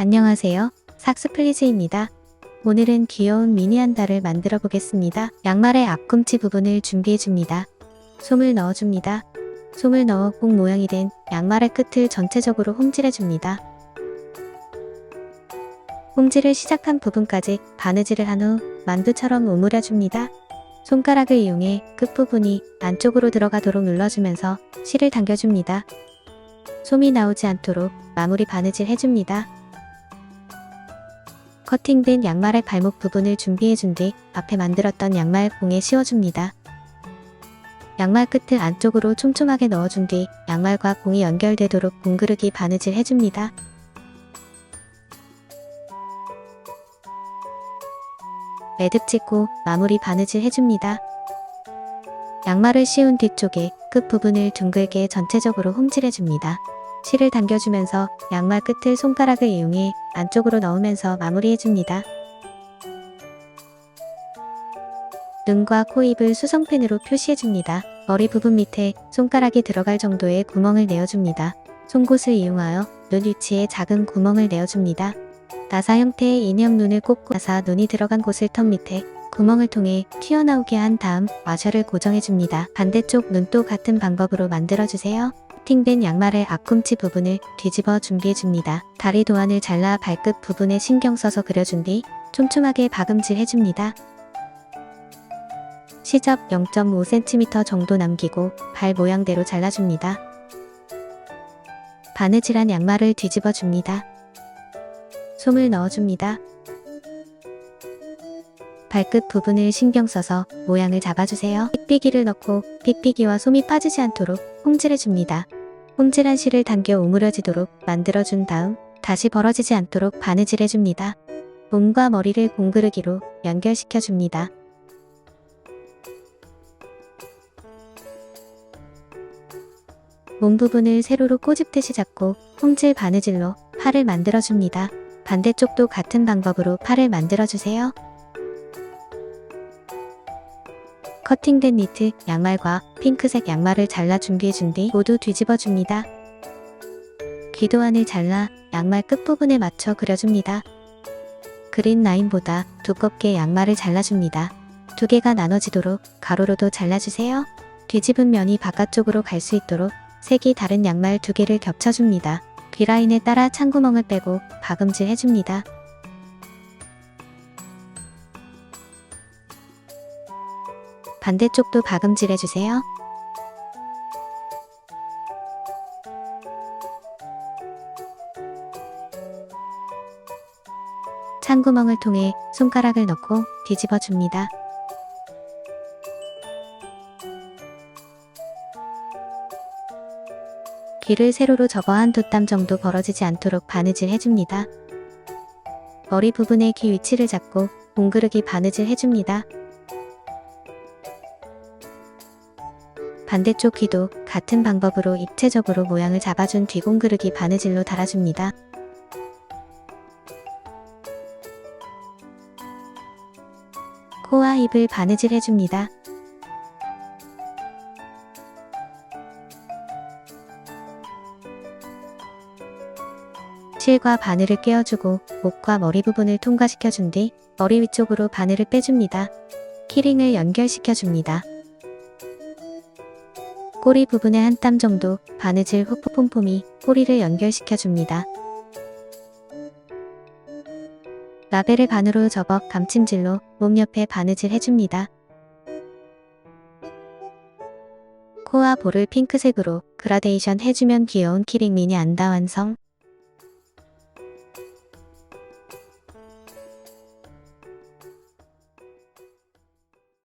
안녕하세요. 삭스플리즈입니다. 오늘은 귀여운 미니 한다를 만들어 보겠습니다. 양말의 앞꿈치 부분을 준비해 줍니다. 솜을 넣어 줍니다. 솜을 넣어 공 모양이 된 양말의 끝을 전체적으로 홈질해 줍니다. 홈질을 시작한 부분까지 바느질을 한 후 만두처럼 오므려 줍니다. 손가락을 이용해 끝부분이 안쪽으로 들어가도록 눌러주면서 실을 당겨줍니다. 솜이 나오지 않도록 마무리 바느질 해줍니다. 커팅된 양말의 발목 부분을 준비해준 뒤 앞에 만들었던 양말 공에 씌워줍니다. 양말 끝을 안쪽으로 촘촘하게 넣어준 뒤 양말과 공이 연결되도록 공그르기 바느질 해줍니다. 매듭 찍고 마무리 바느질 해줍니다. 양말을 씌운 뒤쪽에 끝부분을 둥글게 전체적으로 홈질해줍니다. 실을 당겨주면서 양말 끝을 손가락을 이용해 안쪽으로 넣으면서 마무리해줍니다. 눈과 코, 입을 수성펜으로 표시해줍니다. 머리 부분 밑에 손가락이 들어갈 정도의 구멍을 내어줍니다. 송곳을 이용하여 눈 위치에 작은 구멍을 내어줍니다. 나사 형태의 인형 눈을 꽂고 나사 눈이 들어간 곳을 턱 밑에 구멍을 통해 튀어나오게 한 다음 와셔를 고정해줍니다. 반대쪽 눈도 같은 방법으로 만들어주세요. 커팅된 양말의 앞꿈치 부분을 뒤집어 준비해줍니다. 다리 도안을 잘라 발끝 부분에 신경 써서 그려준 뒤 촘촘하게 박음질 해줍니다. 시접 0.5cm 정도 남기고 발 모양대로 잘라줍니다. 바느질한 양말을 뒤집어 줍니다. 솜을 넣어줍니다. 발끝 부분을 신경 써서 모양을 잡아주세요. 픽비기를 넣고 픽비기와 솜이 빠지지 않도록 홈질해줍니다. 홈질한 실을 당겨 오므려지도록 만들어준 다음 다시 벌어지지 않도록 바느질해줍니다. 몸과 머리를 공그르기로 연결시켜줍니다. 몸 부분을 세로로 꼬집듯이 잡고 홈질 바느질로 팔을 만들어줍니다. 반대쪽도 같은 방법으로 팔을 만들어주세요. 커팅된 니트 양말과 핑크색 양말을 잘라 준비해준 뒤 모두 뒤집어줍니다. 귀도안을 잘라 양말 끝부분에 맞춰 그려줍니다. 그린 라인보다 두껍게 양말을 잘라줍니다. 두 개가 나눠지도록 가로로도 잘라주세요. 뒤집은 면이 바깥쪽으로 갈 수 있도록 색이 다른 양말 두 개를 겹쳐줍니다. 귀라인에 따라 찬구멍을 빼고 박음질 해줍니다. 반대쪽도 박음질 해주세요. 찬구멍을 통해 손가락을 넣고 뒤집어 줍니다. 귀를 세로로 접어 한 두 땀 정도 벌어지지 않도록 바느질 해줍니다. 머리 부분의 귀 위치를 잡고 공그르기 바느질 해줍니다. 반대쪽 귀도 같은 방법으로 입체적으로 모양을 잡아준 뒤 공그르기 바느질로 달아줍니다. 코와 입을 바느질 해줍니다. 실과 바늘을 꿰어주고 목과 머리 부분을 통과시켜준 뒤 머리 위쪽으로 바늘을 빼줍니다. 키링을 연결시켜줍니다. 꼬리 부분에 한 땀 정도 바느질 후 폼폼이 꼬리를 연결시켜줍니다. 라벨을 반으로 접어 감침질로 몸 옆에 바느질 해줍니다. 코와 볼을 핑크색으로 그라데이션 해주면 귀여운 키링 미니 안다 완성.